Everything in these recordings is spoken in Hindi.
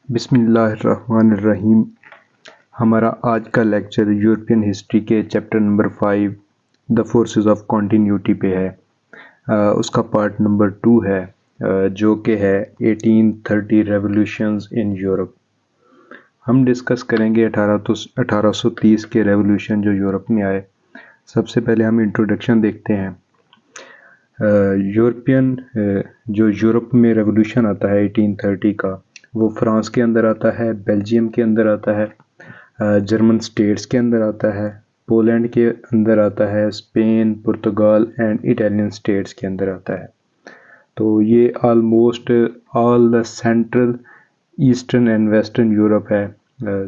बिस्मिल्लाहिर्रहमानिर्रहीम। हमारा आज का लेक्चर यूरोपियन हिस्ट्री के chapter number 5 the forces of continuity पे है। उसका पार्ट नंबर 2 है, जो कि है 1830 रेवोल्यूशंस इन यूरोप। हम डिस्कस करेंगे 1830 के रेवोल्यूशन जो यूरोप में आए। सबसे पहले हम इंट्रोडक्शन देखते हैं। जो यूरोप में रेवोल्यूशन आता है 1830 का, वो फ्रांस के अंदर आता है, बेल्जियम के अंदर आता है, जर्मन स्टेट्स के अंदर आता है, पोलैंड के अंदर आता है, Spain, Portugal and Italian states के अंदर आता है। तो ये almost all the central, eastern and western Europe है,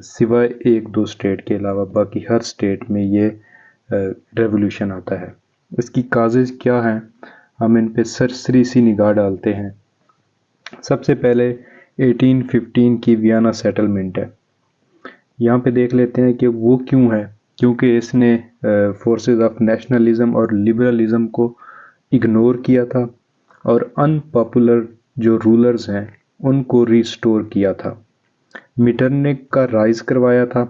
सिवाय एक दो स्टेट के अलावा बाकी हर स्टेट में ये रेवोल्यूशन आता है। इसकी काजेज क्या हैं, हम इन पे सरसरी सी निगाह डालते हैं। सबसे पहले 1815 की वियना सेटलमेंट है। यहाँ पे देख लेते हैं कि वो क्यों है। क्योंकि इसने फोर्सेस ऑफ नेशनलिज्म और लिबरलिज्म को इग्नोर किया था और अनपॉपुलर जो रूलर्स हैं उनको रिस्टोर किया था। मीटरनिक का राइज करवाया था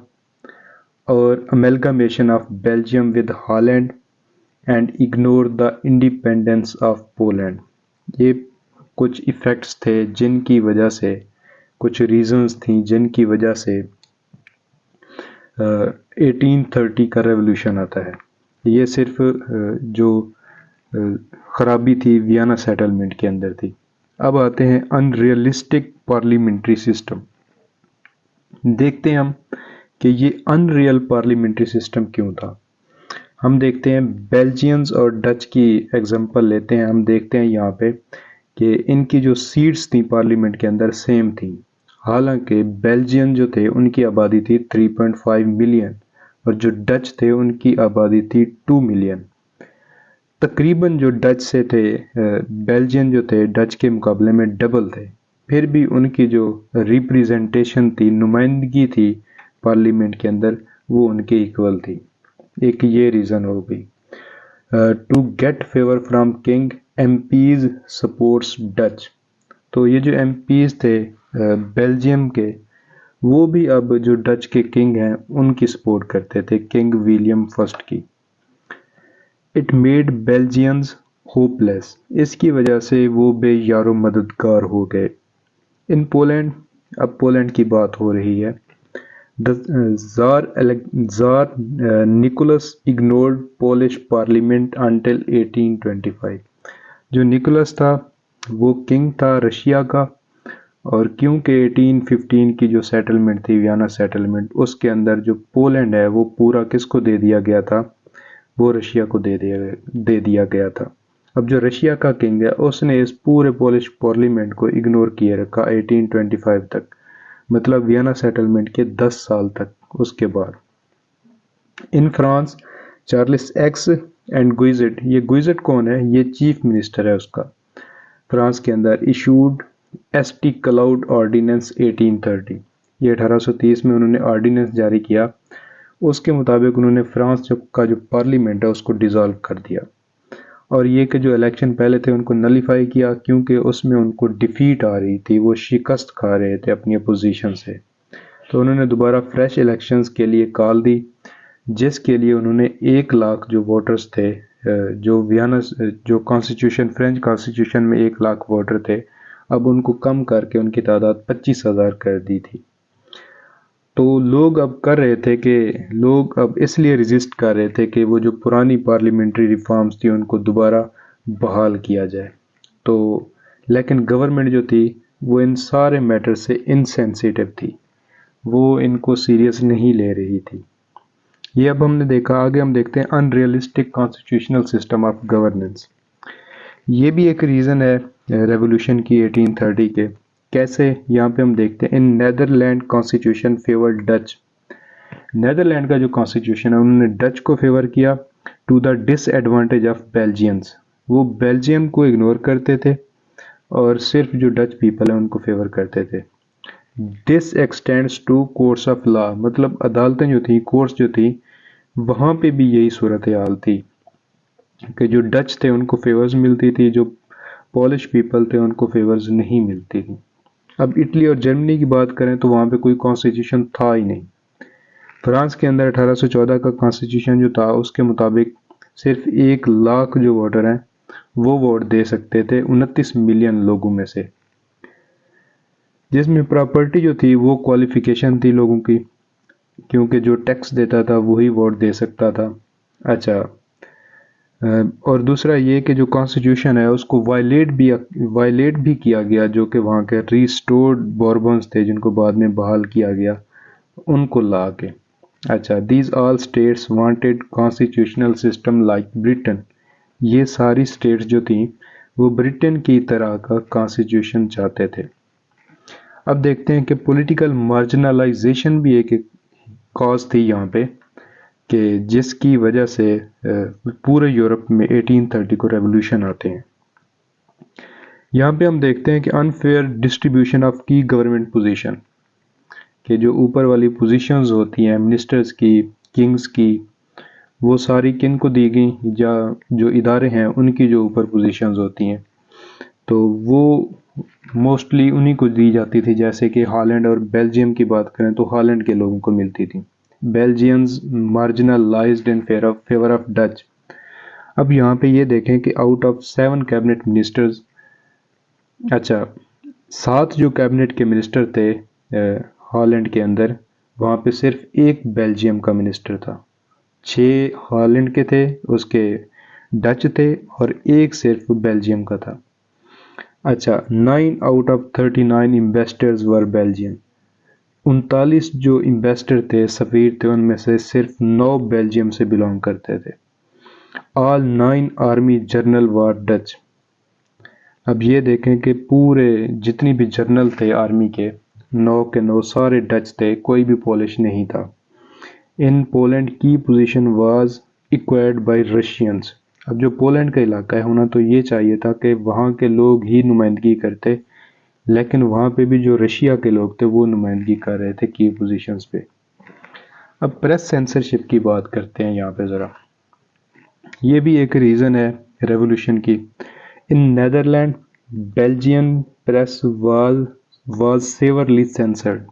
और amalgamation of Belgium with Holland and ignore the independence of Poland. ये कुछ इफ़ेक्ट्स थे जिनकी वजह से, कुछ रीजंस थी जिनकी वजह से 1830 का रेवोल्यूशन आता है। ये सिर्फ जो ख़राबी थी वियना सेटलमेंट के अंदर थी। अब आते हैं अनरियलिस्टिक पार्लियामेंट्री सिस्टम। देखते हैं हम कि ये अनरियल पार्लियामेंट्री सिस्टम क्यों था। हम देखते हैं बेल्जियंस और डच की एग्जांपल लेते हैं। हम देखते हैं यहाँ पे कि इनकी जो सीट्स थी पार्लियामेंट के अंदर सेम थी। हालांकि बेल्जियन जो थे उनकी आबादी थी 3.5 मिलियन और जो डच थे उनकी आबादी थी 2 मिलियन। तकरीबन जो डच से थे, बेल्जियन जो थे डच के मुकाबले में डबल थे। फिर भी उनकी जो रिप्रेजेंटेशन थी, नुमाइंदगी थी पार्लियामेंट के अंदर, वो उनके इक्वल थी। एक ये रीज़न हो गई। To get favour from king, MPs supports Dutch. तो ये जो एमपीज थे बेल्जियम के, वो भी अब जो डच के किंग हैं उनकी सपोर्ट करते थे, किंग विलियम फर्स्ट की। It made Belgians hopeless. इसकी वजह से वो बेयारो मददगार हो गए। इन पोलैंड, अब पोलैंड की बात हो रही है। Tsar Nicholas ignored Polish parliament until 1825। जो निकोलस था वो किंग था रशिया का, और क्योंकि 1815 की जो सेटलमेंट थी वियना सेटलमेंट, उसके अंदर जो पोलैंड है वो पूरा किसको दे दिया गया था, वो रशिया को दे दिया गया था। अब जो रशिया का किंग है उसने इस पूरे पोलिश पार्लियामेंट को इग्नोर किए रखा 1825 तक, मतलब वियना सेटलमेंट के 10 साल तक। उसके बाद in France, Charles X and Guizot, ये गुइजेट कौन है, ये चीफ मिनिस्टर है उसका फ्रांस के अंदर, इशूड एसटी क्लाउड ऑर्डिनेंस 1830। ये 1830 में उन्होंने ऑर्डिनेंस जारी किया। उसके मुताबिक उन्होंने फ्रांस का जो पार्लियामेंट है उसको डिसॉल्व कर दिया, और ये कि जो इलेक्शन पहले थे उनको नलीफाई किया, क्योंकि उसमें उनको डिफीट आ रही थी, वो शिकस्त खा रहे थे अपनी अपोजिशन से। तो उन्होंने दोबारा फ्रेश इलेक्शंस के लिए कॉल दी, जिसके लिए उन्होंने 1 लाख जो वोटर्स थे, जो वियना जो कॉन्स्टिट्यूशन, फ्रेंच कॉन्स्टिट्यूशन में 1 लाख वोटर थे, अब उनको कम करके उनकी तादाद 25,000 कर दी थी। तो लोग अब कर रहे थे कि लोग अब इसलिए रेजिस्ट कर रहे थे कि वो जो पुरानी पार्लियामेंट्री रिफॉर्म्स थी उनको दोबारा बहाल किया जाए। तो लेकिन गवर्नमेंट जो थी वो इन सारे मैटर से इनसेंसिटिव थी, वो इनको सीरियस नहीं ले रही थी। ये अब हमने देखा। आगे हम देखते हैं unrealistic constitutional system of governance. ये भी एक रीज़न है रेवोल्यूशन की 1830 के। कैसे, यहाँ पे हम देखते हैं in Netherland constitution favour Dutch. Netherland का जो कॉन्स्टिट्यूशन है उन्होंने डच को फेवर किया to the disadvantage of Belgians. वो बेल्जियम को इग्नोर करते थे और सिर्फ जो डच पीपल है उनको फेवर करते थे। This extends to courts of law, मतलब अदालतें जो थी, कोर्ट्स जो थी, वहाँ पे भी यही सूरत हाल थी कि जो डच थे उनको फेवर्स मिलती थी, जो पॉलिश पीपल थे उनको फेवर्स नहीं मिलती थी। अब इटली और जर्मनी की बात करें तो वहाँ पे कोई कॉन्स्टिट्यूशन था ही नहीं। फ्रांस के अंदर 1814 का कॉन्स्टिट्यूशन जो था उसके मुताबिक सिर्फ 1 लाख जो वोटर हैं वो वोट दे सकते थे 29 मिलियन लोगों में से, जिसमें प्रॉपर्टी जो थी वो क्वालिफिकेशन थी लोगों की, क्योंकि जो टैक्स देता था वही वोट दे सकता था। अच्छा, और दूसरा ये कि जो कॉन्स्टिट्यूशन है उसको वायलेट भी किया गया, जो कि वहाँ के रिस्टोर्ड बॉर्बन्स थे जिनको बाद में बहाल किया गया उनको ला के। अच्छा, these all states wanted constitutional system like Britain. ये सारी स्टेट्स जो थी वो ब्रिटेन की तरह का कॉन्स्टिट्यूशन चाहते थे। अब देखते हैं कि पॉलिटिकल मार्जिनलाइजेशन भी एक कॉज थी यहाँ पे, कि जिसकी वजह से पूरे यूरोप में 1830 को रेवोल्यूशन आते हैं। यहाँ पे हम देखते हैं कि अनफेयर डिस्ट्रीब्यूशन ऑफ की गवर्नमेंट पोजीशन, कि जो ऊपर वाली पोजीशंस होती हैं मिनिस्टर्स की, किंग्स की, वो सारी किन को दी गई, या जो इदारे हैं उनकी जो ऊपर पोजीशंस होती हैं तो वो मोस्टली उन्हीं को दी जाती थी। जैसे कि हॉलैंड और बेल्जियम की बात करें तो हॉलैंड के लोगों को मिलती थी। Belgians marginalised in favour of Dutch. अब यहाँ पे ये देखें कि आउट ऑफ 7 कैबिनेट मिनिस्टर्स, अच्छा 7 जो कैबिनेट के मिनिस्टर थे हॉलैंड के अंदर, वहाँ पे सिर्फ 1 बेल्जियम का मिनिस्टर था। 6 हॉलैंड के थे, उसके डच थे, और 1 सिर्फ बेल्जियम का था। अच्छा, 9 out of 39 investors were Belgium. 39 जो इन्वेस्टर थे, सफीर थे, उनमें से सिर्फ 9 बेल्जियम से बिलोंग करते थे। ऑल 9 आर्मी जनरल वर डच। अब ये देखें कि पूरे जितनी भी जनरल थे आर्मी के 9 के 9 सारे डच थे, कोई भी पोलिश नहीं था। इन पोलैंड की position was acquired bye Russians. अब जो पोलैंड का इलाका है होना तो ये चाहिए था कि वहाँ के लोग ही नुमाइंदगी करते, लेकिन वहाँ पे भी जो रशिया के लोग थे वो नुमाइंदगी कर रहे थे की पोजीशंस पे। अब प्रेस सेंसरशिप की बात करते हैं यहाँ पे ज़रा। ये भी एक रीज़न है रेवोल्यूशन की। In Netherland Belgian press was severely censored,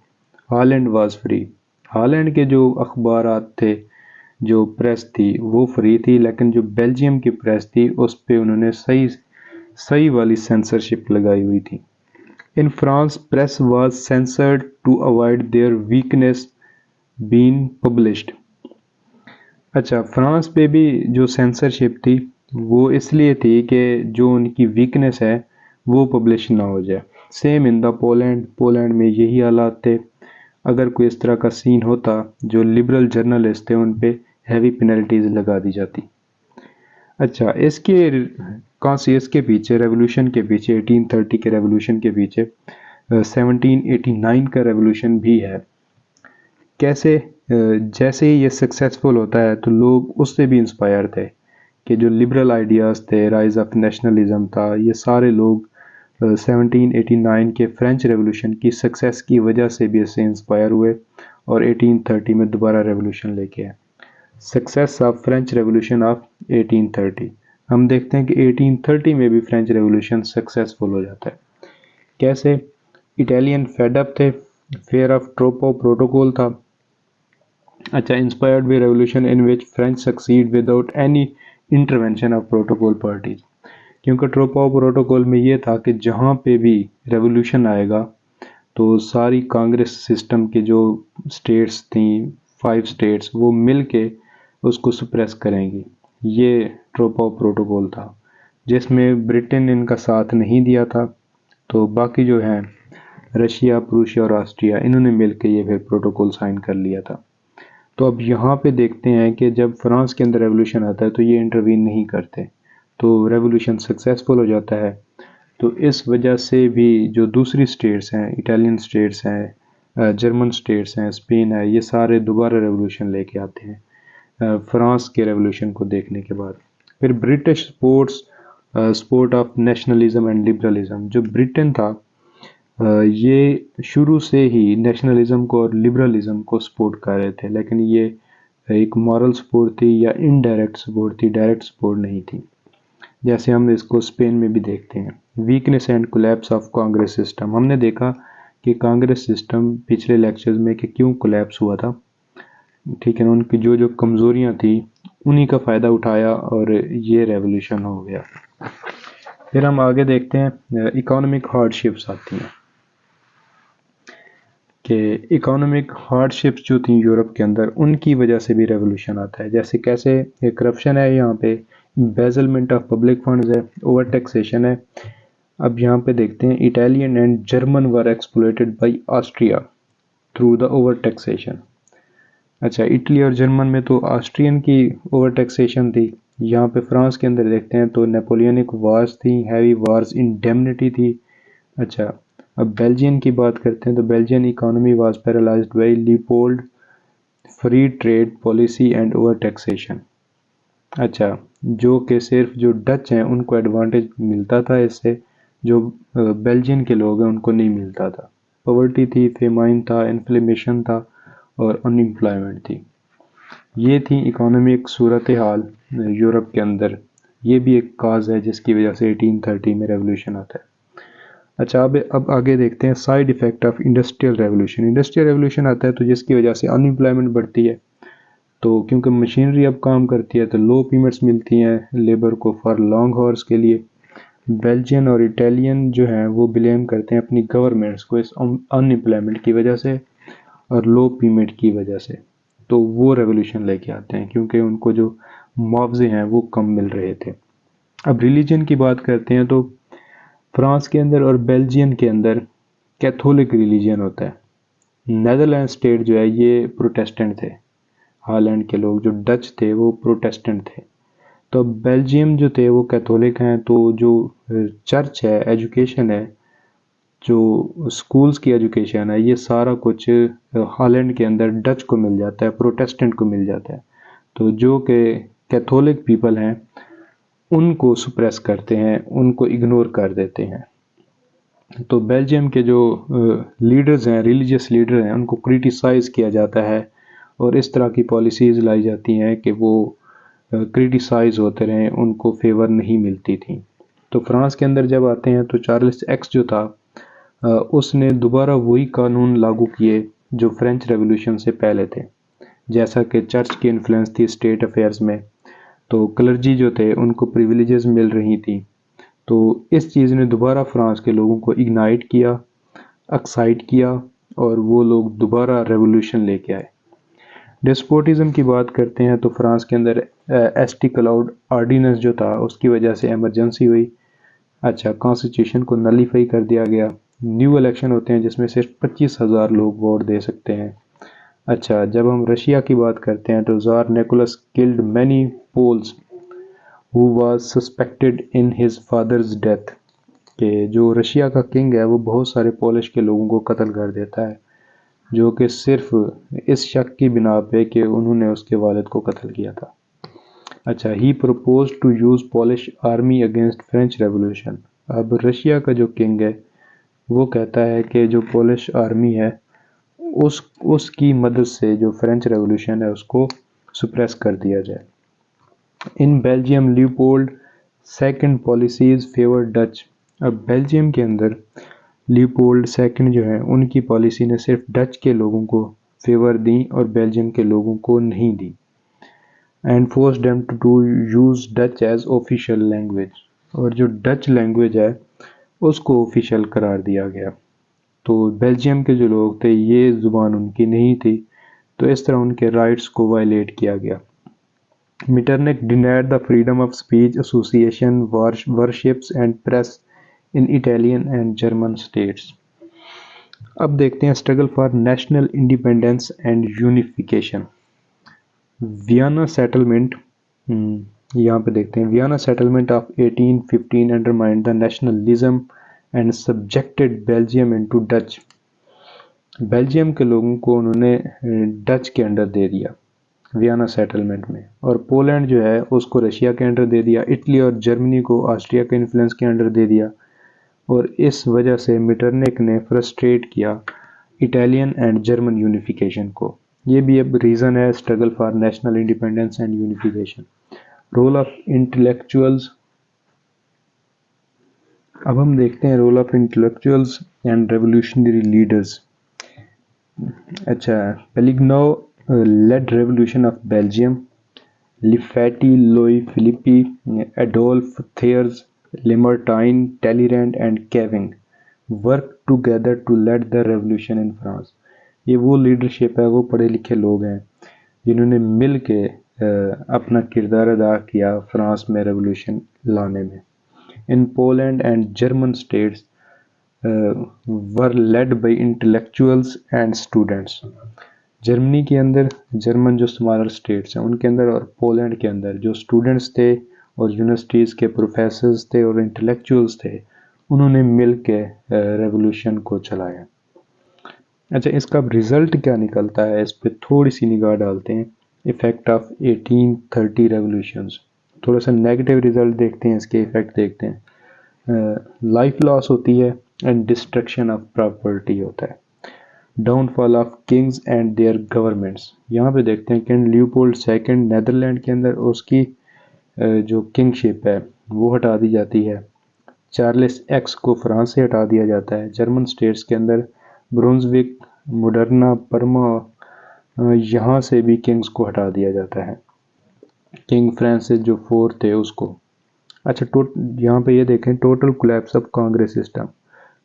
Holland was free. Holland के जो अखबारात थे, जो प्रेस थी वो फ्री थी, लेकिन जो बेल्जियम की प्रेस थी उस पे उन्होंने सही सही वाली सेंसरशिप लगाई हुई थी। In France press was censored to avoid their weakness been published. अच्छा, फ्रांस पे भी जो सेंसरशिप थी वो इसलिए थी कि जो उनकी वीकनेस है वो पब्लिश ना हो जाए। सेम इन द पोलैंड में यही हालात थे। अगर कोई इस तरह का सीन होता, जो लिबरल जर्नलिस्ट थे उन पे हैवी पेनल्टीज लगा दी जाती। अच्छा, इसके पीछे रेवोल्यूशन के पीछे 1830 के रेवोल्यूशन के पीछे 1789 का रेवोल्यूशन भी है। कैसे? जैसे ही ये सक्सेसफुल होता है तो लोग उससे भी इंस्पायर थे, कि जो लिबरल आइडियाज़ थे, राइज ऑफ नेशनलिज्म था, ये सारे लोग 1789 के फ्रेंच रेवोल्यूशन की सक्सेस की वजह से भी इससे इंस्पायर हुए और 1830 में दोबारा रेवोल्यूशन लेके आए। Success of French revolution of 1830। हम देखते हैं कि 1830 में भी फ्रेंच रेवोल्यूशन सक्सेसफुल हो जाता है। कैसे? इटालियन फेडअप थे, फेयर ऑफ ट्रोपो प्रोटोकॉल था। अच्छा, inspired by revolution in which French succeed without any intervention of protocol parties. क्योंकि ट्रोपो प्रोटोकॉल में ये था कि जहाँ पे भी रेवोल्यूशन आएगा तो सारी कांग्रेस सिस्टम के जो स्टेट्स थी, 5 स्टेट्स, वो मिल के उसको सुप्रेस करेंगी। ये ट्रोपो प्रोटोकॉल था, जिसमें ब्रिटेन इनका साथ नहीं दिया था, तो बाकी जो हैं रशिया, प्रूशिया और ऑस्ट्रिया, इन्होंने मिलकर ये फिर प्रोटोकॉल साइन कर लिया था। तो अब यहाँ पे देखते हैं कि जब फ्रांस के अंदर रेवोल्यूशन आता है तो ये इंटरवीन नहीं करते, तो रेवोल्यूशन सक्सेसफुल हो जाता है। तो इस वजह से भी जो दूसरी स्टेट्स हैं, इटालियन स्टेट्स हैं, जर्मन स्टेट्स हैं, स्पेन है, ये सारे दोबारा रेवोल्यूशन लेके आते हैं फ्रांस के रेवोल्यूशन को देखने के बाद। फिर British sport of nationalism and liberalism. जो ब्रिटेन था ये शुरू से ही नेशनलिज्म को और लिबरलिज्म को सपोर्ट कर रहे थे, लेकिन ये एक मॉरल सपोर्ट थी या इनडायरेक्ट सपोर्ट थी, डायरेक्ट सपोर्ट नहीं थी। जैसे हम इसको स्पेन में भी देखते हैं। Weakness and collapse of Congress system. हमने देखा कि कांग्रेस सिस्टम पिछले लेक्चर्स में कि क्यों कोलैप्स हुआ था, ठीक है ना, उनकी जो जो कमज़ोरियाँ थी उन्हीं का फ़ायदा उठाया और ये रेवोल्यूशन हो गया। फिर हम आगे देखते हैं इकोनॉमिक हार्डशिप्स आती हैं कि इकोनॉमिक हार्डशिप्स जो थी यूरोप के अंदर उनकी वजह से भी रेवोल्यूशन आता है। जैसे कैसे, करप्शन है यहाँ पे, एम्बेजलमेंट ऑफ पब्लिक फंड्स है, ओवर टैक्सेशन है। अब यहाँ पे देखते हैं Italian and German were exploited bye Austria through the over taxation. अच्छा, इटली और जर्मन में तो ऑस्ट्रियन की ओवर टैक्सेशन थी। यहाँ पे फ्रांस के अंदर देखते हैं तो नेपोलियनिक वार्स थी, हैवी वार्स, इंडेमनिटी थी। अच्छा, अब बेल्जियन की बात करते हैं तो Belgian economy was paralysed by Leopold, free trade policy and over taxation. अच्छा, जो कि सिर्फ जो डच हैं उनको एडवांटेज मिलता था इससे, जो बेल्जियन के लोग हैं उनको नहीं मिलता था। पॉवर्टी थी, फेमाइन था, इन्फ्लेमेशन था और अनएम्प्लॉयमेंट थी। ये थी इकोनॉमिक सूरत हाल यूरोप के अंदर। ये भी एक काज है जिसकी वजह से 1830 में रेवोल्यूशन आता है। अच्छा, अब आगे देखते हैं side effect of industrial revolution. Industrial revolution आता है तो जिसकी वजह से अनएम्प्लॉयमेंट बढ़ती है, तो क्योंकि मशीनरी अब काम करती है तो लो पेमेंट्स मिलती हैं लेबर को फॉर लॉन्ग हॉर्स के लिए। बेल्जियन और इटालियन जो हैं वो ब्लेम करते हैं अपनी गवर्नमेंट्स को इस अनएम्प्लॉयमेंट की वजह से और लो पेमेंट की वजह से। तो वो रेवोल्यूशन लेके आते हैं क्योंकि उनको जो मुआवजे हैं वो कम मिल रहे थे। अब रिलीजन की बात करते हैं तो फ्रांस के अंदर और बेल्जियम के अंदर कैथोलिक रिलीजन होता है। नेदरलैंड स्टेट जो है ये प्रोटेस्टेंट थे। हॉलैंड के लोग जो डच थे वो प्रोटेस्टेंट थे। तो बेल्जियम जो थे वो कैथोलिक हैं। तो जो चर्च है, एजुकेशन है, जो स्कूल्स की एजुकेशन है, ये सारा कुछ हॉलैंड के अंदर डच को मिल जाता है, प्रोटेस्टेंट को मिल जाता है। तो जो कि कैथोलिक पीपल हैं उनको सुप्रेस करते हैं, उनको इग्नोर कर देते हैं। तो बेल्जियम के जो लीडर्स हैं, रिलीजियस लीडर हैं, उनको क्रिटिसाइज़ किया जाता है और इस तरह की पॉलिसीज़ लाई जाती हैं कि वो क्रिटिसाइज़ होते रहें, उनको फेवर नहीं मिलती थी। तो फ्रांस के अंदर जब आते हैं तो चार्ल्स एक्स जो था उसने दोबारा वही कानून लागू किए जो फ्रेंच रेवोल्यूशन से पहले थे। जैसा कि चर्च की इन्फ्लुएंस थी स्टेट अफेयर्स में, तो क्लर्जी जो थे उनको प्रिविलेजेस मिल रही थी। तो इस चीज़ ने दोबारा फ्रांस के लोगों को इग्नाइट किया, एक्साइट किया और वो लोग दोबारा रेवोल्यूशन लेके आए। डेस्पोटिज्म की बात करते हैं तो फ्रांस के अंदर एसटी क्लाउड ऑर्डिनेंस जो था उसकी वजह से इमरजेंसी हुई। अच्छा, कॉन्स्टिट्यूशन को नलीफाई कर दिया गया। न्यू इलेक्शन होते हैं जिसमें सिर्फ 25,000 लोग वोट दे सकते हैं। अच्छा, जब हम रशिया की बात करते हैं तो Tsar Nicholas killed many Poles who was suspected in his father's death. कि जो रशिया का किंग है वो बहुत सारे पोलिश के लोगों को कत्ल कर देता है, जो कि सिर्फ इस शक की बिना पे कि उन्होंने उसके वालिद को कत्ल किया था। अच्छा, he propose to use Polish army against French revolution. अब रशिया का जो किंग है वो कहता है कि जो पोलिश आर्मी है उसकी मदद से जो फ्रेंच रेवोल्यूशन है उसको सुप्रेस कर दिया जाए। In Belgium Leopold second policies favour Dutch. अब बेल्जियम के अंदर लीपोल्ड सेकंड जो है उनकी पॉलिसी ने सिर्फ डच के लोगों को फेवर दी और बेल्जियम के लोगों को नहीं दी। And force them to use Dutch as official language. और जो डच लैंग्वेज है उसको ऑफिशियल करार दिया गया। तो बेल्जियम के जो लोग थे ये ज़ुबान उनकी नहीं थी, तो इस तरह उनके राइट्स को वायलेट किया गया। Metternich denied the freedom of speech, association, worships and press in Italian and German states. अब देखते हैं struggle for national independence and unification. Vienna settlement, यहाँ पे देखते हैं Vienna settlement of 1815 undermined the nationalism and subjected Belgium into Dutch. Belgium के लोगों को उन्होंने डच के अंडर दे दिया वियना सेटलमेंट में, और पोलैंड जो है उसको रशिया के अंडर दे दिया। इटली और जर्मनी को ऑस्ट्रिया के इन्फ्लुएंस के अंडर दे दिया। और इस वजह से मीटरनिक ने फ्रस्ट्रेट किया इटालियन एंड जर्मन यूनिफिकेशन को। ये भी अब रीज़न है struggle for national independence and unification. Role of intellectuals. अब हम देखते हैं role of intellectuals and revolutionary leaders. अच्छा, Pelligno led revolution of Belgium, Lafayette, Louis Philippe, Adolphe Thiers, Lamartine, Talleyrand and Keving work together to lead the revolution in France. ये वो लीडरशिप है, वो पढ़े लिखे लोग हैं जिन्होंने मिल के अपना किरदार अदा किया फ्रांस में रेवोल्यूशन लाने में। In Poland and German states were led by intellectuals and students. Germany के अंदर जर्मन जो स्मॉलर स्टेट्स हैं उनके अंदर और पोलैंड के अंदर जो स्टूडेंट्स थे और यूनिवर्सिटीज़ के प्रोफेसर्स थे और इंटेलेक्चुअल्स थे, उन्होंने मिल के रेवोल्यूशन को चलाया। अच्छा, इसका रिज़ल्ट क्या निकलता है, इस पर थोड़ी सी निगाह डालते हैं। Effect of 1830 revolutions. थोड़ा सा नेगेटिव रिज़ल्ट देखते हैं, इसके इफ़ेक्ट देखते हैं। लाइफ लॉस होती है एंड डिस्ट्रक्शन ऑफ प्रॉपर्टी होता है। Downfall of kings and their governments. यहाँ पे देखते हैं किंग लियोपोल्ड सेकंड नेदरलैंड के अंदर उसकी जो किंगशिप है वो हटा दी जाती है। चार्ल्स एक्स को फ्रांस से हटा दिया जाता है। जर्मन स्टेट्स के अंदर ब्रुंसविक, मोडर्ना, परमा, यहाँ से भी किंग्स को हटा दिया जाता है। किंग फ्रांसिस जो फोर्थ थे उसको। अच्छा, यहाँ पे ये देखें total collapse of Congress system.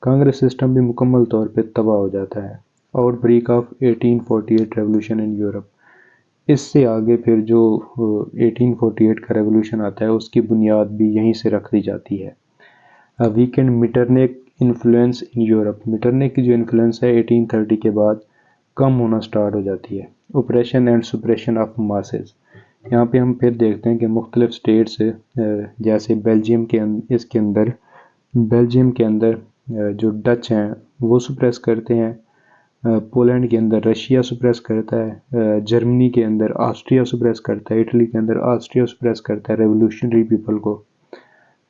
Congress system भी मुकम्मल तौर पे तबाह हो जाता है। Outbreak of 1848 revolution in Europe. इससे आगे फिर जो 1848 का रेवोल्यूशन आता है उसकी बुनियाद भी यहीं से रख दी जाती है। Weakened Metternich influence in Europe. Metternich की जो इन्फ्लुएंस है 1830 के बाद कम होना स्टार्ट हो जाती है। Oppression and suppression of masses. यहाँ पे हम फिर देखते हैं कि मुख्तलिफ स्टेट्स जैसे बेल्जियम के इसके अंदर बेल्जियम के अंदर जो डच हैं वो सुप्रेस करते हैं। पोलैंड के अंदर रशिया सुप्रेस करता है। जर्मनी के अंदर ऑस्ट्रिया सुप्रेस करता है। इटली के अंदर ऑस्ट्रिया सुप्रेस करता है रेवोल्यूशनरी पीपल को।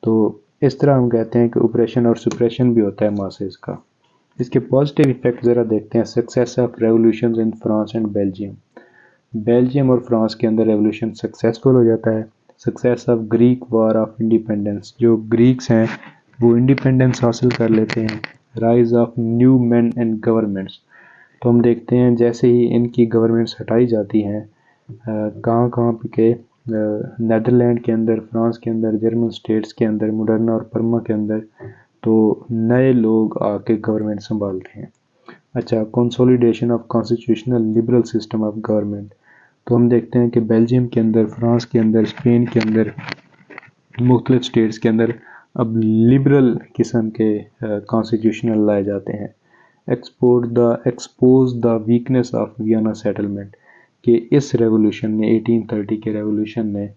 तो इस तरह हम कहते हैं कि ऑपरेशन और सुप्रेशन भी होता है मासेस का। इसके पॉजिटिव इफेक्ट ज़रा देखते हैं। Success of revolution in France and Belgium. Belgium और फ्रांस के अंदर रेवोल्यूशन सक्सेसफुल हो जाता है। Success of Greek war of independence. जो ग्रीक्स हैं वो इंडिपेंडेंस हासिल कर लेते हैं। Rise of new man and governments. तो हम देखते हैं जैसे ही इनकी गवर्नमेंट्स हटाई जाती हैं कहाँ कहाँ के नेदरलैंड के अंदर, फ्रांस के अंदर, जर्मन स्टेट्स के अंदर, मोडर्ना और परमा के अंदर, तो नए लोग आके गवर्नमेंट संभालते हैं। अच्छा, consolidation of constitutional liberal system of government. तो हम देखते हैं कि बेल्जियम के अंदर, फ्रांस के अंदर, स्पेन के अंदर, मुख्तलिफ स्टेट्स के अंदर अब लिबरल किस्म के कॉन्स्टिट्यूशनल लाए जाते हैं। Expose the weakness of Vienna settlement. कि इस रेवोल्यूशन ने 1830 के रेवोल्यूशन ने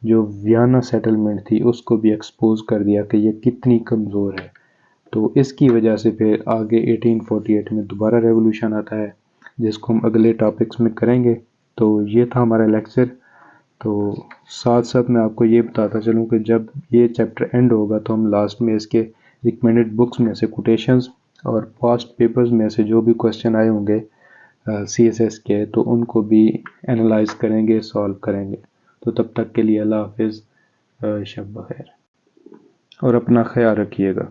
जो वियना सेटलमेंट थी उसको भी एक्सपोज कर दिया कि ये कितनी कमज़ोर है। तो इसकी वजह से फिर आगे 1848 में दोबारा रेवोल्यूशन आता है जिसको हम अगले टॉपिक्स में करेंगे। तो ये था हमारा लेक्चर। तो साथ साथ मैं आपको ये बताता चलूँ कि जब ये चैप्टर एंड होगा तो हम लास्ट में इसके रिकमेंडेड बुक्स में से कोटेशंस और पास्ट पेपर्स में से जो भी क्वेश्चन आए होंगे CSS के, तो उनको भी एनालाइज करेंगे, सॉल्व करेंगे। तो तब तक के लिए अल्लाह हाफिज़, शब बख़ैर और अपना ख्याल रखिएगा।